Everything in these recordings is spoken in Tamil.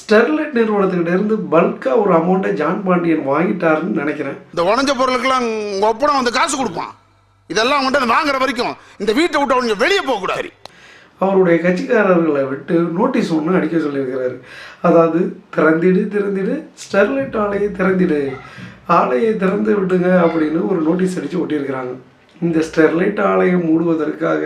ஸ்டெர்லைட் நிறுவனத்துக்கிட்ட இருந்து பல்காக ஒரு அமௌண்ட்டை ஜான் பாண்டியன் வாங்கிட்டாருன்னு நினைக்கிறேன். இந்த உடஞ்ச பொருளுக்கெல்லாம் உங்க ஒப்பனை வந்து காசு கொடுப்பான். இதெல்லாம் அவங்கள்ட்ட வாங்குற வரைக்கும் இந்த வீட்டை விட்டு அவங்க வெளியே போகக்கூடாது. அவருடைய கட்சிக்காரர்களை விட்டு நோட்டீஸ் ஒன்று அடிக்க சொல்லியிருக்கிறாரு. அதாவது திறந்திடு ஸ்டெர்லைட் ஆலையை திறந்திடு, ஆலையை திறந்து விட்டுங்க அப்படின்னு ஒரு நோட்டீஸ் அடித்து ஒட்டியிருக்கிறாங்க. இந்த ஸ்டெர்லைட் ஆலையை மூடுவதற்காக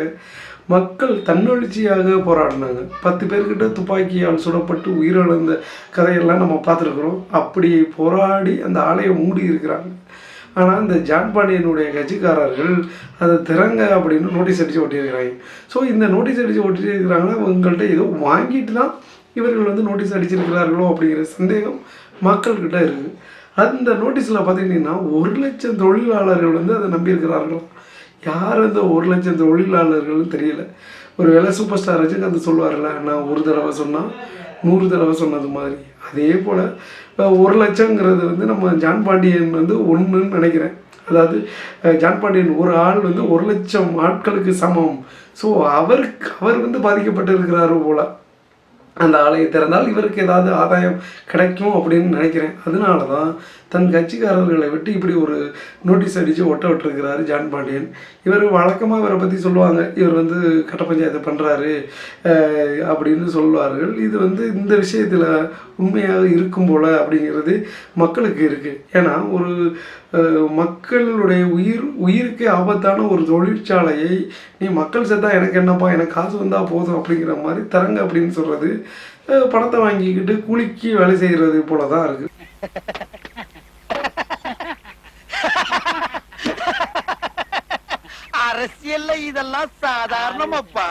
மக்கள் தன்னெழுச்சியாக போராடினாங்க. 10 பேர்கிட்ட துப்பாக்கியால் சுடப்பட்டு உயிரிழந்த கதையெல்லாம் நம்ம பார்த்துருக்குறோம். அப்படி போராடி அந்த ஆலையை மூடி இருக்கிறாங்க. ஆனால் இந்த ஜான் பாண்டியனுடைய கட்சிக்காரர்கள் அதை திறங்க அப்படின்னு நோட்டீஸ் அடித்து ஒட்டியிருக்கிறாங்க. ஸோ இந்த நோட்டீஸ் அடித்து ஒட்டியிருக்கிறாங்கன்னா இவங்கள்ட்ட ஏதோ வாங்கிட்டு தான் இவர்கள் வந்து நோட்டீஸ் அடிச்சிருக்கிறார்களோ அப்படிங்கிற சந்தேகம் மக்கள்கிட்ட இருக்குது. அந்த நோட்டீஸில் பார்த்திங்கன்னா 1,00,000 தொழிலாளர்கள் வந்து அதை நம்பியிருக்கிறார்களோ. யார் அந்த 1,00,000 தொழிலாளர்கள்னு தெரியல. ஒரு வேளை சூப்பர் ஸ்டார் ரஜினிகாந்த் சொல்லுவார்ல, நான் ஒரு தடவை சொன்னால் 100 தடவை சொன்னது மாதிரி. அதே போல் 1,00,000ங்கிறது வந்து நம்ம ஜான் பாண்டியன் வந்து ஒன்றுன்னு நினைக்கிறேன். அதாவது ஜான் பாண்டியன் ஒரு ஆள் வந்து 1,00,000 ஆட்களுக்கு சமம். ஸோ அவர் வந்து பாதிக்கப்பட்டு இருக்கிறாரு போல். அந்த ஆலையை திறந்தால் இவருக்கு ஏதாவது ஆதாயம் கிடைக்கும் அப்படின்னு நினைக்கிறேன். அதனால தான் தன் கட்சிக்காரர்களை விட்டு இப்படி ஒரு நோட்டீஸ் அடித்து ஒட்ட விட்டுருக்கிறாரு ஜான் பாண்டியன். இவர் வழக்கமாக இவரை பற்றி சொல்லுவாங்க, இவர் வந்து கட்ட பஞ்சாயத்து பண்ணுறாரு அப்படின்னு சொல்லுவார்கள். இது வந்து இந்த விஷயத்தில் உண்மையாக இருக்கும் போல் அப்படிங்கிறது மக்களுக்கு இருக்குது. ஏன்னா ஒரு மக்களுடைய உயிருக்கு ஆபத்தான ஒரு தொழிற்சாலையை நீ மக்கள் செத்தா எனக்கு என்னப்பா, எனக்கு காசு வந்தால் போதும் அப்படிங்கிற மாதிரி தரங்க அப்படின்னு சொல்கிறது பணத்தை வாங்கிக்கிட்டு கூலிக்கு வேலை செய்கிறது போல தான் இருக்குது. அரசியல்ல இதெல்லாம் சாதாரணமாப்பா.